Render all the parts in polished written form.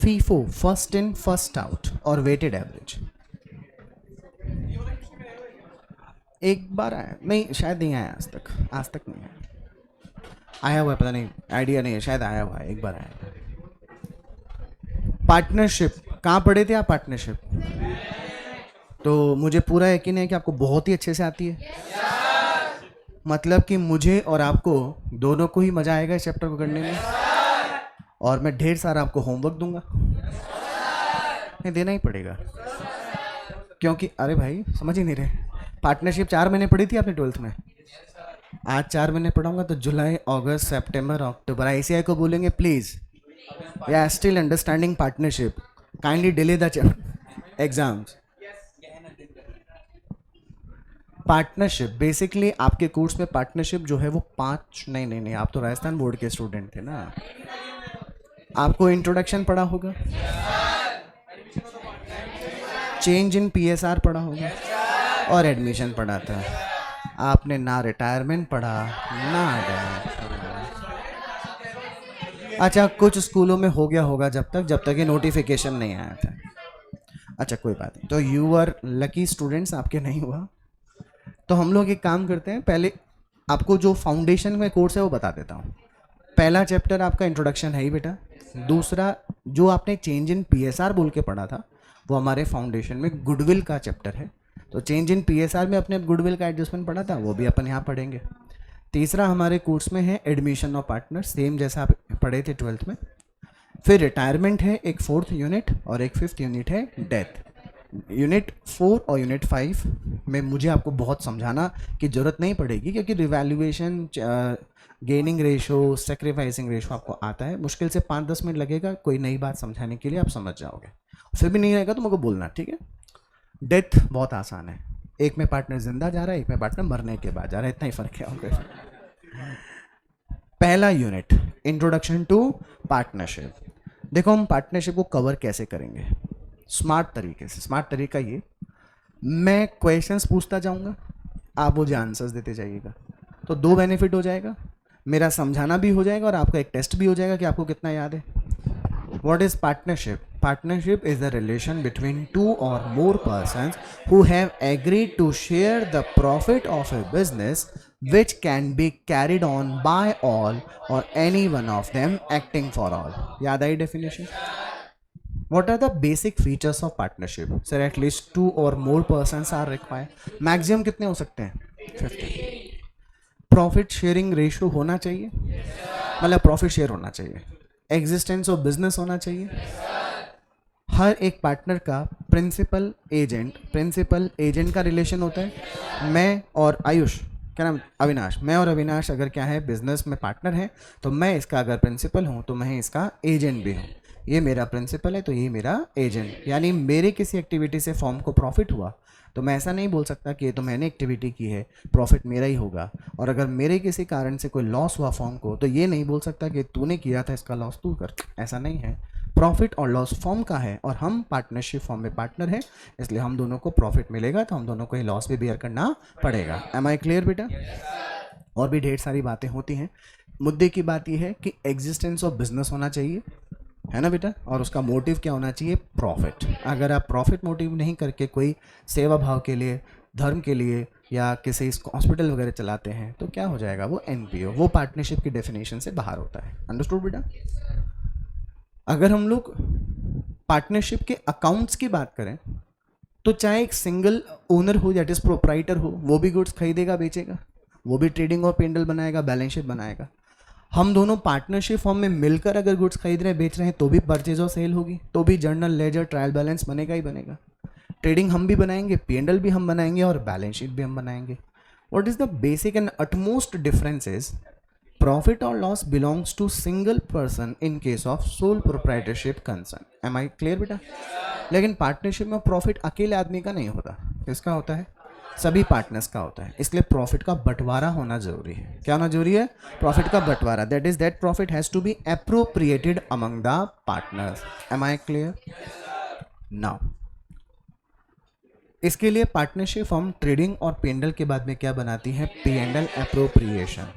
FIFO, first in first out और weighted average. एक बार आया नहीं, शायद नहीं आया आज तक, आज तक नहीं आया। आया हुआ है, पता नहीं, आइडिया नहीं है, शायद आया हुआ है, एक बार आया था। पार्टनरशिप कहाँ पढ़े थे आप? पार्टनरशिप तो मुझे पूरा यकीन है कि आपको बहुत ही अच्छे से आती है। मतलब कि मुझे और आपको दोनों को ही मजा आएगा इस चैप्टर को करने में, और मैं ढेर सारा आपको होमवर्क दूंगा। नहीं, देना ही पड़ेगा, क्योंकि अरे भाई समझ ही नहीं रहे। पार्टनरशिप 4 महीने पढ़ी थी आपने 12th में, आज 4 महीने पढ़ाऊंगा तो जुलाई, अगस्त, सितंबर, अक्टूबर। आईसीआई को बोलेंगे प्लीज, या still understanding partnership, kindly delay the exams. Partnership basically आपके कोर्स में पार्टनरशिप जो है वो 5, नहीं, आप तो राजस्थान बोर्ड के स्टूडेंट थे ना, आपको इंट्रोडक्शन पढ़ा होगा, चेंज इन पीएसआर पढ़ा होगा, और एडमिशन पढ़ा था। आपने ना रिटायरमेंट पढ़ा ना एडमिशन पढ़ा। अच्छा, कुछ स्कूलों में हो गया होगा जब तक ये नोटिफिकेशन नहीं आया था। अच्छा कोई बात नहीं, तो यू आर लकी स्टूडेंट्स, आपके नहीं हुआ। तो हम लोग एक काम करते हैं, पहले आपको जो फाउंडेशन में कोर्स है वो बता देता हूँ। पहला चैप्टर आपका इंट्रोडक्शन है ही बेटा। दूसरा जो आपने चेंज इन पीएसआर बोल के पढ़ा था वो हमारे फाउंडेशन में गुडविल का चैप्टर है। तो चेंज इन पीएसआर में अपने गुडविल का एडजस्टमेंट पढ़ा था, वो भी अपन यहाँ पढ़ेंगे। तीसरा हमारे कोर्स में है एडमिशन ऑफ पार्टनर, सेम जैसा आप पढ़े थे 12th में। फिर रिटायरमेंट है एक 4th यूनिट, और एक 5th यूनिट है डेथ। यूनिट 4 और यूनिट 5 में मुझे आपको बहुत समझाना की ज़रूरत नहीं पड़ेगी, क्योंकि revaluation, gaining ratio, sacrificing ratio आपको आता है। मुश्किल से 5-10 मिनट लगेगा कोई नई बात समझाने के लिए, आप समझ जाओगे। फिर भी नहीं आएगा तो मुझको बोलना, ठीक है। डेथ बहुत आसान है, एक में पार्टनर जिंदा जा रहा है, एक में पार्टनर मरने के बाद जा रहा है, इतना ही फर्क है उनके। पहला यूनिट इंट्रोडक्शन टू पार्टनरशिप। देखो हम पार्टनरशिप को कवर कैसे करेंगे स्मार्ट तरीके से। स्मार्ट तरीका ये, मैं क्वेश्चंस पूछता जाऊंगा, आप मुझे आंसर्स देते जाइएगा। तो 2 बेनिफिट हो जाएगा, मेरा समझाना भी हो जाएगा और आपका एक टेस्ट भी हो जाएगा कि आपको कितना याद है। What is partnership? Partnership is the relation between 2 or more persons who have agreed to share the profit of a business which can be carried on by all or any one of them acting for all. याद आई definition? What are the basic features of partnership? Sir, at least 2 or more persons are required. Maximum कितने हो सकते हैं? 50. Profit sharing ratio होना चाहिए, मतलब profit share होना चाहिए। एग्जिस्टेंस ऑफ बिजनेस होना चाहिए। हर एक पार्टनर का प्रिंसिपल एजेंट का रिलेशन होता है। मैं और आयुष, क्या नाम, अविनाश, मैं और अविनाश अगर क्या है बिजनेस में पार्टनर हैं, तो मैं इसका अगर प्रिंसिपल हूँ तो मैं इसका एजेंट भी हूँ। ये मेरा प्रिंसिपल है तो ये मेरा एजेंट, यानी मेरे किसी एक्टिविटी से फॉर्म को प्रॉफिट हुआ तो मैं ऐसा नहीं बोल सकता कि ये तो मैंने एक्टिविटी की है, प्रॉफिट मेरा ही होगा। और अगर मेरे किसी कारण से कोई लॉस हुआ फॉर्म को, तो ये नहीं बोल सकता कि तूने किया था इसका लॉस तू कर, ऐसा नहीं है। प्रॉफिट और लॉस फॉर्म का है, और हम पार्टनरशिप फॉर्म में पार्टनर है, इसलिए हम दोनों को प्रॉफिट मिलेगा तो हम दोनों को ही लॉस भी बेयर करना पड़ेगा। एम आई क्लियर बेटा? और भी ढेर सारी बातें होती हैं। मुद्दे की बात यह है कि एग्जिस्टेंस ऑफ बिजनेस होना चाहिए, है ना बेटा, और उसका मोटिव क्या होना चाहिए? प्रॉफिट। अगर आप प्रॉफिट मोटिव नहीं करके कोई सेवा भाव के लिए, धर्म के लिए या किसी हॉस्पिटल वगैरह चलाते हैं तो क्या हो जाएगा? वो एनपीओ, वो पार्टनरशिप की डेफिनेशन से बाहर होता है। अंडरस्टूड बेटा? अगर हम लोग पार्टनरशिप के अकाउंट्स की बात करें तो चाहे एक सिंगल ओनर हो, दैट इज प्रोप्राइटर हो, वो भी गुड्स खरीदेगा बेचेगा, वो भी ट्रेडिंग और पेंडल बनाएगा, बैलेंस शीट बनाएगा। हम दोनों पार्टनरशिप फॉर्म में मिलकर अगर गुड्स खरीद रहे हैं, बेच रहे हैं, तो भी परचेज और सेल होगी, तो भी जर्नल, लेजर, ट्रायल बैलेंस बनेगा ही बनेगा। ट्रेडिंग हम भी बनाएंगे, पेंडल भी हम बनाएंगे और बैलेंस शीट भी हम बनाएंगे। What is the basic and utmost difference is profit और loss belongs to single person in case of sole proprietorship concern. Am I clear बेटा? लेकिन पार्टनरशिप में प्रॉफिट अकेले आदमी का नहीं होता, किसका होता है? सभी पार्टनर्स का होता है। इसलिए प्रॉफिट का बंटवारा होना जरूरी है। क्या होना जरूरी है? प्रॉफिट का बंटवारा। That is that profit has to be appropriated among the partners. Am I clear? Now इसके लिए पार्टनरशिप फॉर्म ट्रेडिंग और पेंडल के बाद में क्या बनाती है? P and L appropriation.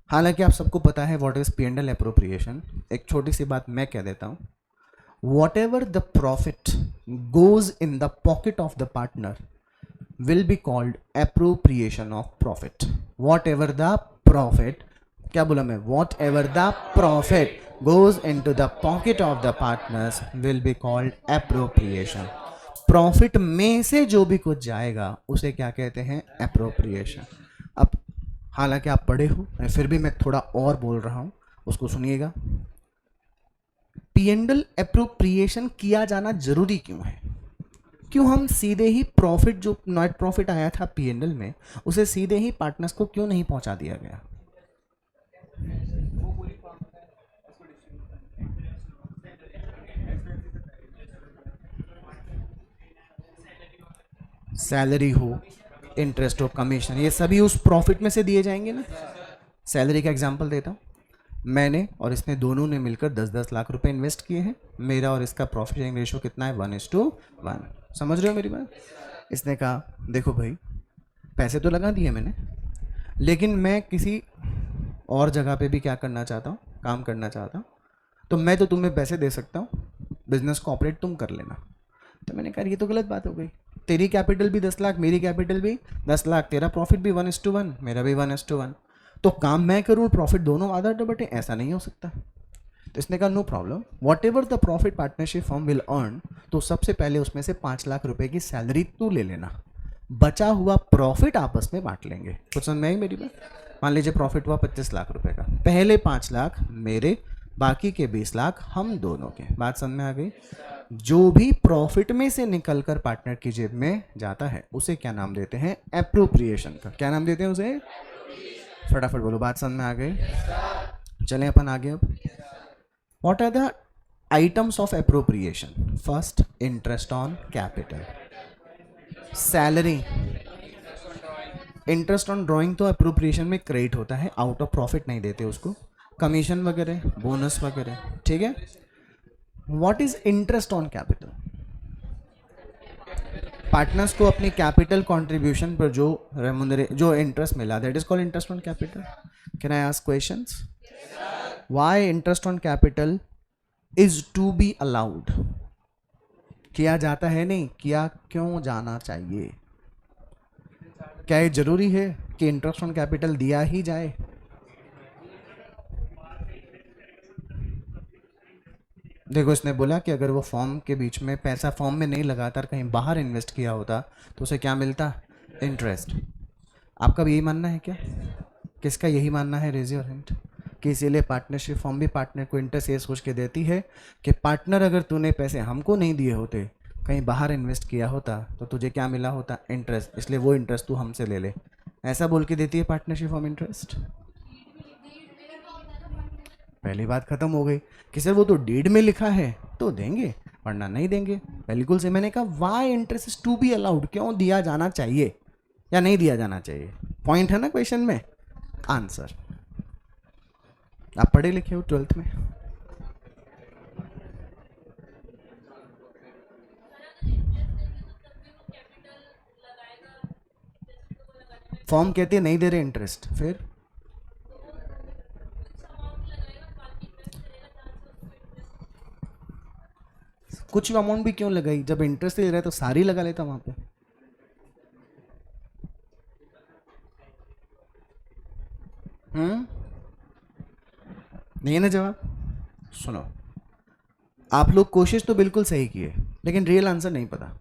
हालांकि आप सबको पता है what is P and L appropriation. एक छोटी सी बात मैं कह देता हूँ, whatever the profit goes in the pocket of the partner will be called appropriation of profit. Whatever the profit, क्या बोला मैं, whatever the profit goes into the pocket of the partners will be called appropriation. Profit में से जो भी कुछ जाएगा उसे क्या कहते हैं, एप्रोप्रिएशन. अब हालांकि आप पढ़े हो, फिर भी मैं थोड़ा और बोल रहा हूं, उसको सुनिएगा. पी&एल एप्रोप्रिएशन किया जाना जरूरी क्यों है? क्यों हम सीधे ही प्रॉफिट, जो नेट प्रॉफिट आया था पी&एल में, उसे सीधे ही पार्टनर्स को क्यों नहीं पहुंचा दिया गया? सैलरी हो, इंटरेस्ट हो, कमीशन, ये सभी उस प्रॉफिट में से दिए जाएंगे ना. सैलरी का एग्जांपल देता हूँ. मैंने और इसने दोनों ने मिलकर 10-10 लाख रुपए इन्वेस्ट किए हैं. मेरा और इसका प्रॉफिट शेयरिंग रेशियो कितना है, 1:1. समझ रहे हो मेरी बात? इसने कहा देखो भाई, पैसे तो लगा दिए मैंने, लेकिन मैं किसी और जगह पे भी क्या करना चाहता हूँ, काम करना चाहता हूँ, तो मैं तो तुम्हें पैसे दे सकता हूँ, बिजनेस को ऑपरेट तुम कर लेना. तो मैंने कहा ये तो गलत बात हो गई. तेरी कैपिटल भी 10 लाख, मेरी कैपिटल भी 10 लाख, तेरा प्रॉफिट भी 1:1, मेरा भी 1:1, तो काम मैं करूँ, प्रॉफिट दोनों आधा आधा बटे, ऐसा नहीं हो सकता. तो इसने कहा no problem, whatever the profit partnership firm will earn, तो सबसे पहले उसमें से 5 लाख रुपए की सैलरी तू ले लेना, बचा हुआ प्रॉफिट आपस में बांट लेंगे. कुछ समझ में आई मेरी बात? मान लीजिए प्रॉफिट हुआ 25 लाख रुपए का, पहले 5 लाख मेरे, बाकी के 20 लाख हम दोनों के. बात समझ में आ गई? जो भी प्रॉफिट में से निकलकर पार्टनर की जेब में जाता है उसे क्या नाम देते हैं, एप्रोप्रिएशन का. क्या नाम देते हैं उसे? फटाफट बोलो, बात समझ में आ गई? चलें अपन आगे. अब what are the items of appropriation? First, interest on capital, salary. Interest on drawing तो अप्रोप्रिएशन में क्रेडिट होता है, आउट ऑफ प्रॉफिट नहीं देते उसको. कमीशन वगैरह, बोनस वगैरह, ठीक है. What is interest on capital? Partners को अपनी कैपिटल कंट्रीब्यूशन पर जो इंटरेस्ट मिला, that is called interest on capital. Can I ask questions? Why interest on capital is to be allowed? किया जाता है नहीं, किया क्यों जाना चाहिए? क्या ये जरूरी है कि इंटरेस्ट ऑन कैपिटल दिया ही जाए? देखो, इसने बोला कि अगर वो फॉर्म के बीच में पैसा फॉर्म में नहीं लगातार कहीं बाहर इन्वेस्ट किया होता तो उसे क्या मिलता, इंटरेस्ट. आपका भी यही मानना है क्या? किसका यही मानना है? Raise your hand. कि इसीलिए पार्टनरशिप फॉर्म भी पार्टनर को इंटरेस्ट ये सोच के देती है कि पार्टनर, अगर तूने पैसे हमको नहीं दिए होते, कहीं बाहर इन्वेस्ट किया होता, तो तुझे क्या मिला होता, इंटरेस्ट, इसलिए वो इंटरेस्ट तू हमसे ले ले. ऐसा बोल के देती है पार्टनरशिप फॉर्म इंटरेस्ट. पहली बात खत्म हो गई कि सर वो तो डीड में लिखा है तो देंगे, वरना नहीं देंगे. बिल्कुल से मैंने कहा why interest is to be allowed, क्यों दिया जाना चाहिए या नहीं दिया जाना चाहिए? पॉइंट है ना क्वेश्चन में. आंसर आप पढ़े लिखे हो 12th में. फॉर्म कहते हैं नहीं दे रहे इंटरेस्ट, फिर कुछ अमाउंट भी क्यों लगाई? जब इंटरेस्ट दे रहा है तो सारी लगा लेता वहां पे. नहीं है ना जवाब? सुनो, आप लोग कोशिश तो बिल्कुल सही किए, लेकिन रियल आंसर नहीं पता.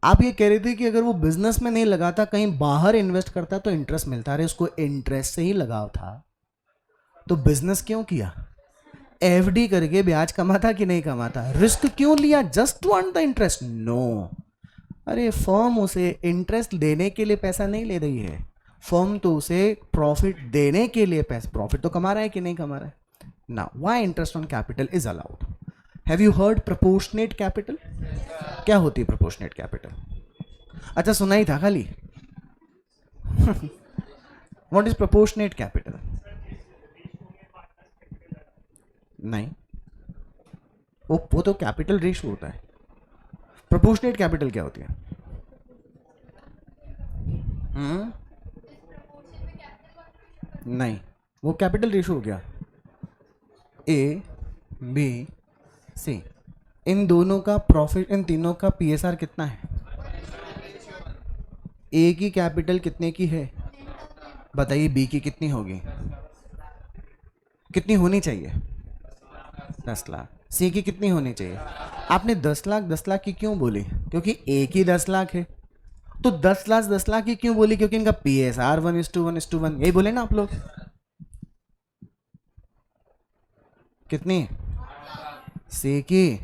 आप ये कह रहे थे कि अगर वो बिजनेस में नहीं लगाता, कहीं बाहर इन्वेस्ट करता तो इंटरेस्ट मिलता. अरे उसको इंटरेस्ट से ही लगाव था, तो बिजनेस क्यों किया? एफडी करके ब्याज कमाता कि नहीं कमाता? रिस्क क्यों लिया? Just to earn the interest? No. अरे फर्म उसे इंटरेस्ट देने के लिए पैसा नहीं ले रही है, फर्म तो उसे प्रॉफिट देने के लिए पैसा, प्रॉफिट तो कमा रहा है कि नहीं कमा रहा है. Now why interest on capital is allowed? Have you heard proportionate capital? क्या होती है प्रोपोर्शनेट कैपिटल? अच्छा, सुना ही था खाली. What is proportionate capital? नहीं, वो तो कैपिटल रेशियो होता है. प्रोपोर्शनेट कैपिटल क्या होती है? नहीं, वो कैपिटल रेशियो हो गया. ए बी सी, इन दोनों का प्रॉफिट, इन तीनों का पीएसआर कितना है? ए की कैपिटल कितने की है बताइए, बी की कितनी होगी, कितनी होनी चाहिए? 10 लाख। सी की कितनी होनी चाहिए? आपने 10 लाख 10 लाख की क्यों बोली? क्योंकि ए की 10 लाख है। तो 10 लाख 10 लाख की क्यों बोली? क्योंकि इनका पीएसआर 1:1:1, यही बोले ना आप लोग। कितनी? सी की,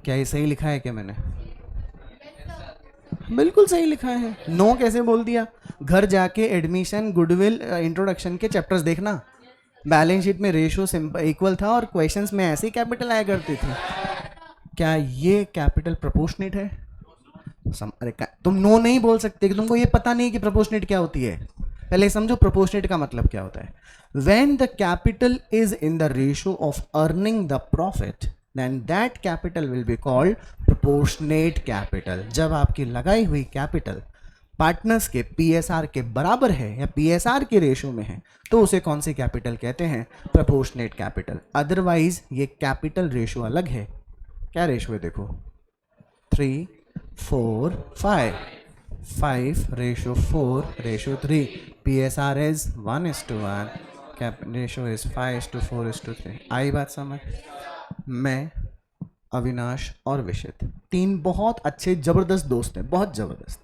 क्या ये सही लिखा है क्या मैंने? बिल्कुल सही लिखा है। नो कैसे बोल दिया? घर जाके एडमिशन, गुडविल, इंट्रोडक्शन के चैप्टर्स देखना। बैलेंस शीट में रेशियो सिंपल इक्वल था और क्वेश्चंस में ऐसे ही कैपिटल आया करती थी। क्या ये कैपिटल प्रोपोर्शनेट है? अरे तुम नो नहीं बोल सकते कि तुमको ये पता नहीं कि प्रोपोर्शनेट क्या होती है। पहले समझो प्रोपोर्शनेट का मतलब क्या होता है। When the capital is in the ratio of earning the profit, then that capital will be called proportionate capital। जब आपकी लगाई हुई कैपिटल पार्टनर्स के पीएसआर के बराबर है या पीएसआर के रेशो में है, तो उसे कौन सी कैपिटल कहते हैं? Proportionate capital. अदरवाइज ये कैपिटल रेशो अलग है। क्या रेशो है देखो, 3, 4, 5 ratio 4 ratio 3, PSR is 1:1, cap ratio is 5:4:3। आई बात समझ? मैं, अविनाश और विशित, 3 बहुत अच्छे जबरदस्त दोस्त हैं, बहुत जबरदस्त।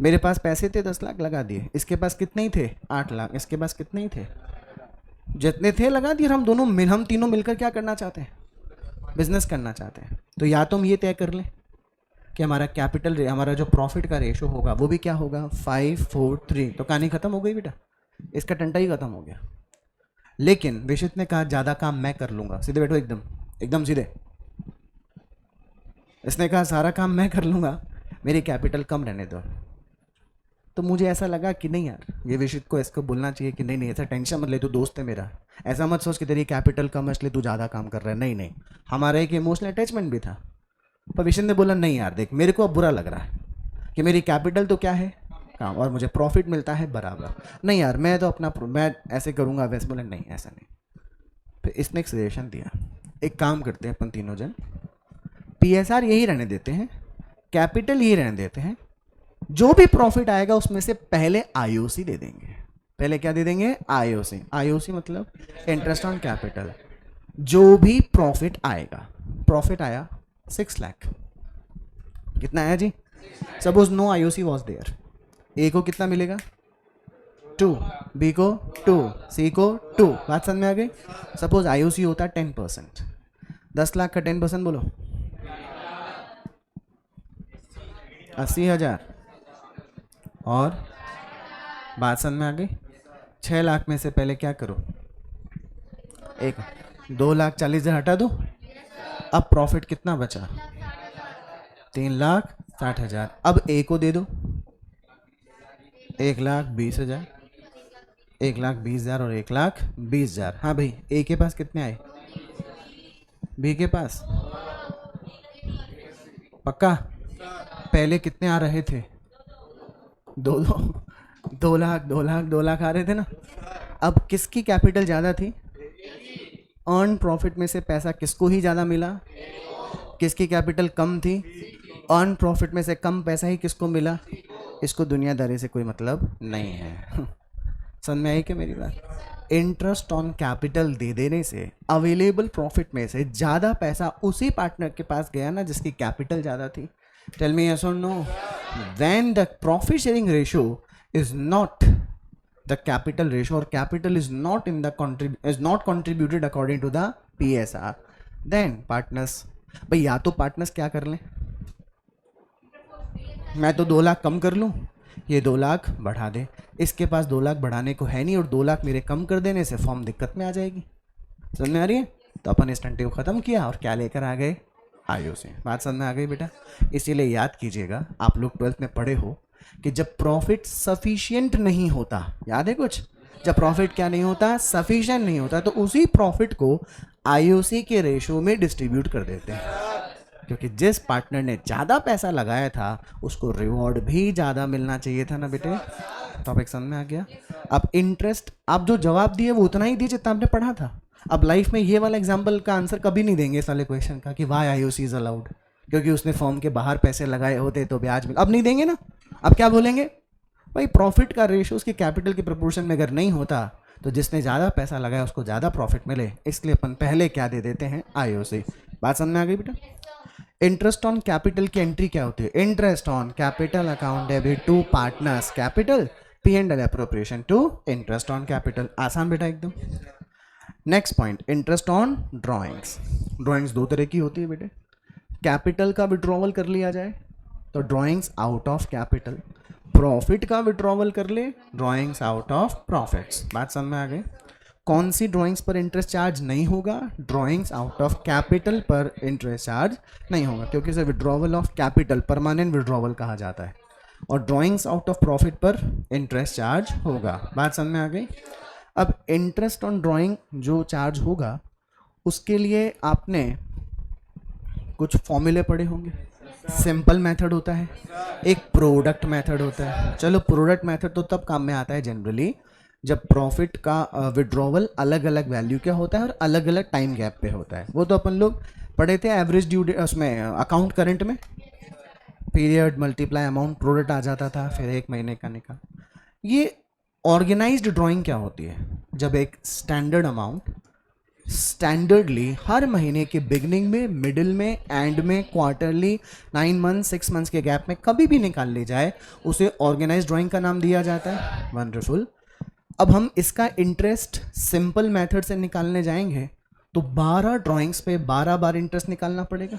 मेरे पास पैसे थे, 10 लाख लगा दिए। इसके पास कितने ही थे? 8 लाख। इसके पास कितने ही थे? जितने थे लगा दिए। हम तीनों मिलकर क्या करना चाहते हैं? बिजनेस करना चाहते हैं। तो या तो हम ये तय कर लें कि हमारा कैपिटल, हमारा जो प्रॉफिट का रेशो होगा वो भी क्या होगा? 5, 4, 3। तो कहानी खत्म हो गई बेटा, इसका टंटा ही खत्म हो गया। लेकिन विशित ने कहा ज़्यादा काम मैं कर लूँगा। सीधे बैठो, एकदम एकदम सीधे। इसने कहा सारा काम मैं कर लूँगा, मेरी कैपिटल कम रहने दो। तो मुझे ऐसा लगा कि नहीं यार, ये विशित को इसको बोलना चाहिए कि नहीं ऐसा टेंशन मत ले, तू दोस्त है मेरा, ऐसा मत सोच कि तेरी कैपिटल कम है इसलिए तू ज़्यादा काम कर रहा है। नहीं, हमारा एक इमोशनल अटैचमेंट भी था। पर विशित ने बोला नहीं यार देख, मेरे को अब बुरा लग रहा है कि मेरी कैपिटल तो क्या है, काम, और मुझे प्रॉफिट मिलता है बराबर। नहीं यार, मैं तो अपना मैं ऐसे करूँगा वैसे। बोला नहीं ऐसा नहीं। फिर इसने एक सजेशन दिया, एक काम करते हैं अपन तीनों जन, पीएसआर यही रहने देते हैं, कैपिटल यही रहने देते हैं, जो भी प्रॉफिट आएगा उसमें से पहले आईओसी दे देंगे। पहले क्या दे देंगे? आईओसी। आईओसी मतलब इंटरेस्ट ऑन कैपिटल। जो भी प्रॉफिट आएगा, प्रॉफिट आया 6 लाख, कितना आया जी? Suppose no IOC was there. A को कितना मिलेगा? 2, बी को 2, सी को 2। बात समझ में आ गई? सपोज आईओसी होता है 10%। 10 लाख का 10% बोलो, 80,000। और बात समझ में आ गई? 6 लाख में से पहले क्या करो? 2,40,000 हटा दो। अब प्रॉफिट कितना बचा? 3,60,000। अब ए को दे दो 1,20,000, 1,20,000 और 1,20,000। हाँ भाई, ए के पास कितने आए? बी के पास पक्का? पहले कितने आ रहे थे? 2 लाख आ रहे थे ना। अब किसकी कैपिटल ज़्यादा थी? अर्न प्रॉफिट में से पैसा किसको ही ज़्यादा मिला? किसकी कैपिटल कम थी? अर्न प्रॉफिट में से कम पैसा ही किसको मिला? इसको दुनियादारी से कोई मतलब नहीं है। समझ में आई क्या मेरी बात? इंटरेस्ट ऑन कैपिटल दे देने से अवेलेबल प्रॉफिट में से ज़्यादा पैसा उसी पार्टनर के पास गया ना जिसकी कैपिटल ज़्यादा थी। टेल मी यस और नो? When the profit sharing ratio is not the capital ratio, or capital is not in the is not contributed according to the PSR, then partners, भाई या तो पार्टनर्स क्या कर लें, मैं तो 2 लाख कम कर लूँ, ये 2 लाख बढ़ा दे। इसके पास 2 लाख बढ़ाने को है नहीं और 2 लाख मेरे कम कर देने से फॉर्म दिक्कत में आ जाएगी। समझ में आ रही है? तो अपन इस टंटे को ख़त्म किया और क्या लेकर आ गए? आईओसी। बात समझ में आ गई बेटा? इसीलिए याद कीजिएगा, आप लोग 12th में पढ़े हो कि जब प्रॉफिट सफिशिएंट नहीं होता, याद है कुछ? जब प्रॉफिट क्या नहीं होता? सफिशिएंट नहीं होता, तो उसी प्रॉफिट को आईओसी के रेशो में डिस्ट्रीब्यूट कर देते हैं, क्योंकि जिस पार्टनर ने ज़्यादा पैसा लगाया था उसको रिवॉर्ड भी ज़्यादा मिलना चाहिए था ना बेटे। टॉपिक समझ में आ गया? अब इंटरेस्ट, आप जो जवाब दिए वो उतना ही दिए जितना आपने पढ़ा था। अब लाइफ में ये वाला एग्जाम्पल का आंसर कभी नहीं देंगे इस वाले क्वेश्चन का कि वाई आईओसी इज अलाउड, क्योंकि उसने फॉर्म के बाहर पैसे लगाए होते तो ब्याज मिल, अब नहीं देंगे ना। अब क्या बोलेंगे भाई, प्रॉफिट का रेशियो उसकी कैपिटल के प्रोपोर्शन में अगर नहीं होता तो जिसने ज़्यादा पैसा लगाया उसको ज़्यादा प्रॉफिट मिले, इसलिए अपन पहले क्या दे देते हैं, आईओसी। बात समझ में आ गई बेटा। इंटरेस्ट ऑन कैपिटल की एंट्री क्या होती है, interest on capital account debit to partners capital, P and L appropriation to interest on capital. आसान बेटा एकदम। Next point, interest on drawings. Drawings दो तरह की होती है बेटे, कैपिटल का विड्रॉवल कर लिया जाए तो drawings out of capital, profit का विड्रॉवल कर ले ड्रॉइंग्स आउट ऑफ प्रॉफिट्स। बात समझ में आ गई। कौन सी ड्रॉइंग्स पर इंटरेस्ट चार्ज नहीं होगा, ड्रॉइंग्स आउट ऑफ कैपिटल पर इंटरेस्ट चार्ज नहीं होगा, क्योंकि इसे withdrawal of capital permanent withdrawal कहा जाता है, और ड्रॉइंग्स आउट ऑफ प्रॉफिट पर इंटरेस्ट चार्ज होगा। बात समझ में आ गई। अब इंटरेस्ट ऑन ड्रॉइंग जो चार्ज होगा उसके लिए आपने कुछ फॉर्मूले पढ़े होंगे। सिंपल मेथड होता है, एक प्रोडक्ट मेथड होता है। चलो प्रोडक्ट मेथड तो तब काम में आता है जनरली जब प्रॉफिट का विड्रॉवल अलग अलग वैल्यू क्या होता है और अलग अलग टाइम गैप पे होता है। वो तो अपन लोग पढ़े थे एवरेज ड्यू उसमें अकाउंट करंट में, पीरियड मल्टीप्लाई अमाउंट प्रोडक्ट आ जाता था, फिर एक महीने का निकाल। ये ऑर्गेनाइज्ड ड्राइंग क्या होती है, जब एक स्टैंडर्ड अमाउंट स्टैंडर्डली हर महीने के बिगनिंग में, मिडिल में, एंड में, क्वार्टरली, 9 मंथ 6 मंथ्स के गैप में कभी भी निकाल ली जाए, उसे ऑर्गेनाइज्ड ड्राइंग का नाम दिया जाता है। वंडरफुल। अब हम इसका इंटरेस्ट सिंपल मेथड से निकालने जाएंगे तो 12 ड्राइंग्स पे 12 बार इंटरेस्ट निकालना पड़ेगा,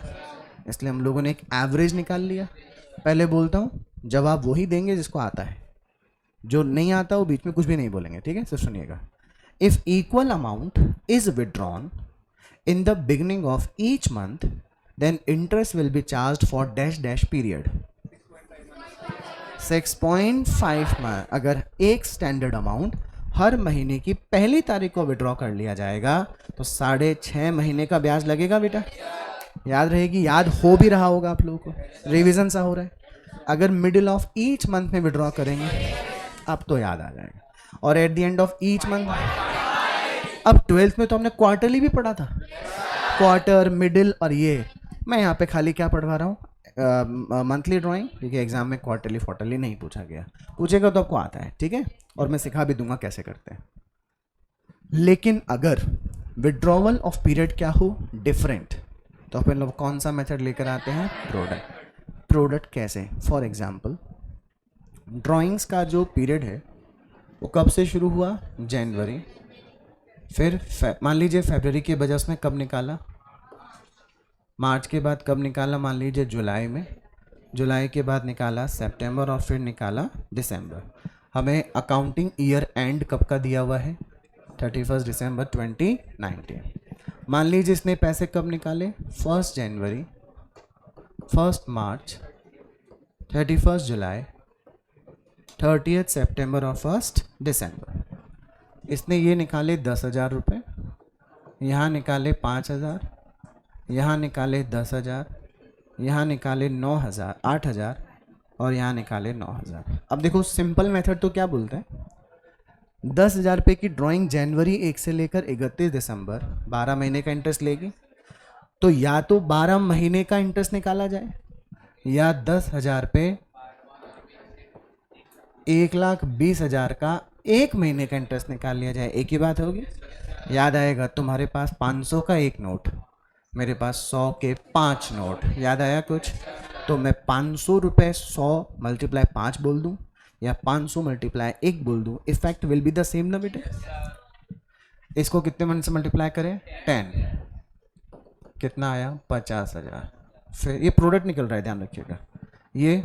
इसलिए हम लोगों ने एक एवरेज निकाल लिया। पहले बोलता हूँ, जवाब वही देंगे जिसको आता है, जो नहीं आता वो बीच में कुछ भी नहीं बोलेंगे, ठीक है। सिर्फ सुनिएगा। If equal amount is withdrawn in the beginning of each month then interest will be charge for dash dash period 6.5 month. अगर एक स्टैंडर्ड अमाउंट हर महीने की पहली तारीख को विड्रॉ कर लिया जाएगा तो 6.5 महीने का ब्याज लगेगा बेटा। याद रहेगी, याद हो भी रहा होगा आप लोगों को, रिवीजन सा हो रहा है। अगर मिडिल ऑफ ईच मंथ में विड्रॉ करेंगे अब तो याद आ जाएगा, और at the end of each month. अब 12th में तो हमने क्वार्टरली भी पढ़ा था, क्वार्टर, मिडिल, और ये मैं यहाँ पे खाली क्या पढ़वा रहा हूँ, मंथली ड्राइंग, क्योंकि एग्जाम में क्वार्टरली क्वार्टरली नहीं पूछा गया। पूछेगा तो आपको आता है, ठीक है, और मैं सिखा भी दूंगा कैसे करते हैं। लेकिन अगर विड्रॉवल ऑफ पीरियड क्या हो, डिफरेंट, तो अपन लोग कौन सा मेथड लेकर आते हैं, प्रोडक्ट। प्रोडक्ट कैसे, फॉर एग्जाम्पल ड्राइंग्स का जो पीरियड है वो कब से शुरू हुआ, जनवरी, फिर मान लीजिए फरवरी के बजाय उसने कब निकाला, मार्च के बाद कब निकाला, मान लीजिए जुलाई में, जुलाई के बाद निकाला सितंबर, और फिर निकाला दिसंबर। हमें अकाउंटिंग ईयर एंड कब का दिया हुआ है, 31 दिसंबर 2019। मान लीजिए इसने पैसे कब निकाले, 1 जनवरी, 1 मार्च, 31 जुलाई, 30 सितंबर और 1 दिसंबर। इसने ये निकाले 10,000 रुपये, यहाँ निकाले 5,000, यहाँ निकाले 10,000, यहाँ निकाले 9,000, 8,000, और यहाँ निकाले 9,000। अब देखो सिंपल मेथड तो क्या बोलते हैं, 10,000 रुपये की ड्राइंग जनवरी 1 से लेकर 31 दिसंबर 12 महीने का इंटरेस्ट लेगी, तो या तो 12 महीने का इंटरेस्ट निकाला जाए या 10,000 पे 1,20,000 का एक महीने का इंटरेस्ट निकाल लिया जाए। एक ही बात होगी। याद आएगा, तुम्हारे पास 500 का एक नोट, मेरे पास 100 के 5 नोट, याद आया कुछ, तो मैं 500 रुपये 100 मल्टीप्लाई 5 बोल दूं या 500 मल्टीप्लाई 1 बोल दूं, effect will be the same ना बेटे। इसको कितने मन से मल्टीप्लाई करें, 10, कितना आया, 50,000। फिर ये प्रोडक्ट निकल रहा है, ध्यान रखिएगा, ये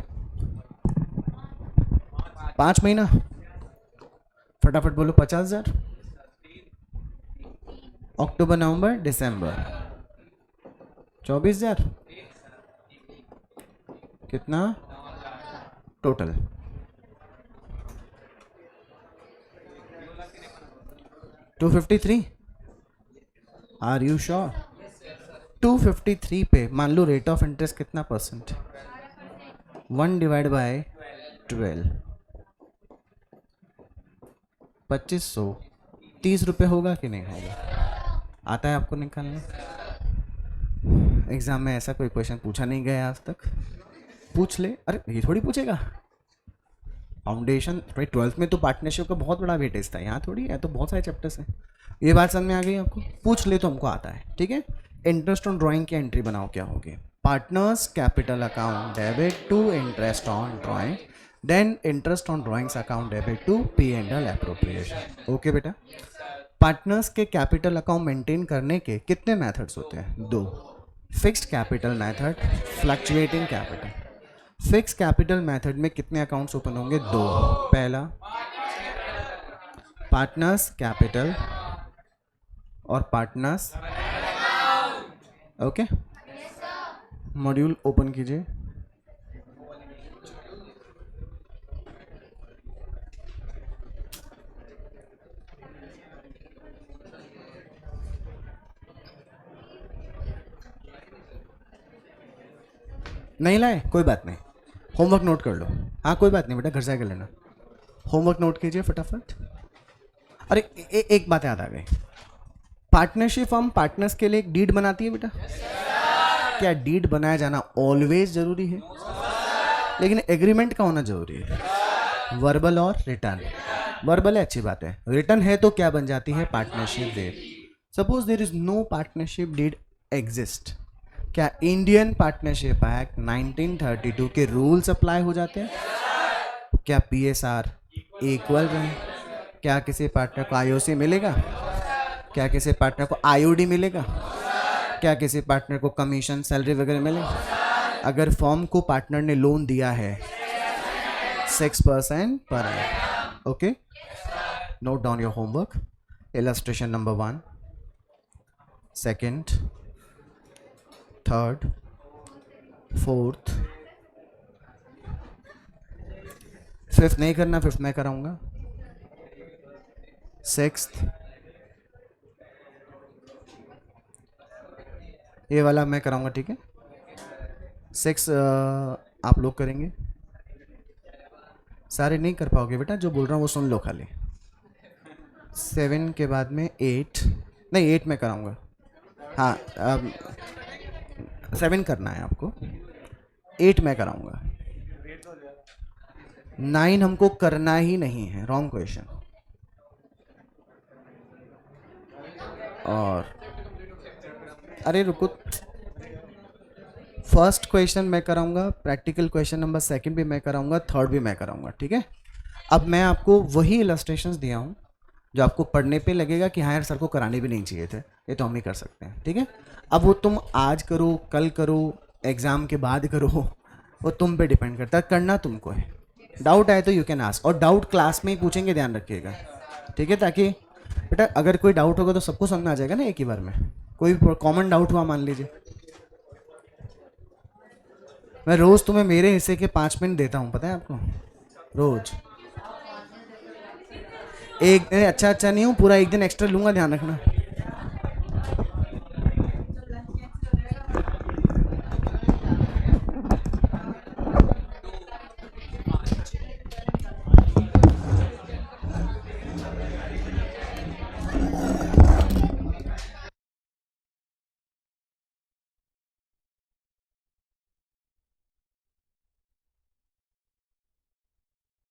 5 महीना, फटाफट बोलो, 50,000, अक्टूबर नवंबर दिसंबर 24,000, कितना टोटल, $253। Are you sure? 253 पे मान लो रेट ऑफ इंटरेस्ट कितना परसेंट, 1/12, 2530 रुपये होगा कि नहीं होगा, आता है आपको निकालना? एग्जाम में ऐसा कोई क्वेश्चन पूछा नहीं गया आज तक? पूछ ले, अरे ये थोड़ी पूछेगा। फाउंडेशन भाई 12th में तो पार्टनरशिप का बहुत बड़ा वेटेज था, यहाँ थोड़ी है, तो बहुत सारे चैप्टर्स हैं। ये बात समझ में आ गई आपको? पूछ ले तो हमको आता है, ठीक है। इंटरेस्ट ऑन ड्राइंग की एंट्री बनाओ, क्या होगी? Partners capital account debit to interest on drawing, then interest on drawings account debit to P and L appropriation. Okay बेटा। पार्टनर्स के कैपिटल अकाउंट मेंटेन करने के कितने मेथड्स होते हैं? 2। Fixed capital method, fluctuating capital. Fix capital method में कितने accounts open होंगे? 2। पहला पार्टनर्स कैपिटल और पार्टनर्स, ओके। मॉड्यूल ओपन कीजिए। नहीं लाए कोई बात नहीं, होमवर्क नोट कर लो। हाँ कोई बात नहीं बेटा, घर से कर लेना। होमवर्क नोट कीजिए फटाफट। अरे एक बात याद आ गई, पार्टनरशिप फर्म पार्टनर्स के लिए एक डीड बनाती है बेटा। क्या डीड बनाया जाना ऑलवेज जरूरी है? लेकिन एग्रीमेंट का होना जरूरी है, वर्बल और रिटर्न। वर्बल है अच्छी बात है, रिटर्न है तो क्या बन जाती है? Partnership deed. Suppose there is no partnership deed exist, क्या इंडियन पार्टनरशिप एक्ट 1932 के रूल्स अप्लाई हो जाते हैं? क्या पीएसआर इक्वल रहे? क्या किसी पार्टनर को आईओसी मिलेगा? क्या किसी पार्टनर को आईओडी मिलेगा? क्या किसी पार्टनर को कमीशन सैलरी वगैरह मिलेगा? अगर फर्म को पार्टनर ने लोन दिया है 6% पर annum, okay. Note down your homework. Illustration number 1, second, third, fourth, fifth नहीं करना, फिफ्थ मैं कराऊंगा। सिक्स्थ, ये वाला मैं कराऊंगा, ठीक है। 6 आप लोग करेंगे, सारे नहीं कर पाओगे बेटा, जो बोल रहा हूँ वो सुन लो खाली। 7 के बाद में 8, नहीं 8 मैं कराऊंगा। हाँ 7 करना है आपको, 8 मैं कराऊंगा। 9 हमको करना ही नहीं है, रॉन्ग क्वेश्चन। और अरे रुको, फर्स्ट क्वेश्चन मैं कराऊंगा, प्रैक्टिकल क्वेश्चन नंबर 2 भी मैं कराऊंगा, 3rd भी मैं कराऊंगा, ठीक है। अब मैं आपको वही इलस्ट्रेशंस दिया हूँ जो आपको पढ़ने पे लगेगा कि हाँ यार सर को कराने भी नहीं चाहिए थे, ये तो हम ही कर सकते हैं, ठीक है। अब वो तुम आज करो, कल करो, एग्ज़ाम के बाद करो, वो तुम पे डिपेंड करता है, करना तुमको है। डाउट आए तो यू कैन आस्क, और डाउट क्लास में ही पूछेंगे, ध्यान रखिएगा, ठीक है। ताकि बेटा अगर कोई डाउट होगा तो सबको समझ में आ जाएगा ना एक ही बार में। कोई कॉमन डाउट हुआ मान लीजिए, मैं रोज़ तुम्हें मेरे हिस्से के 5 मिनट देता हूँ, पता है आपको, रोज एक। अच्छा नहीं हूँ, पूरा एक दिन एक्स्ट्रा लूँगा, ध्यान रखना।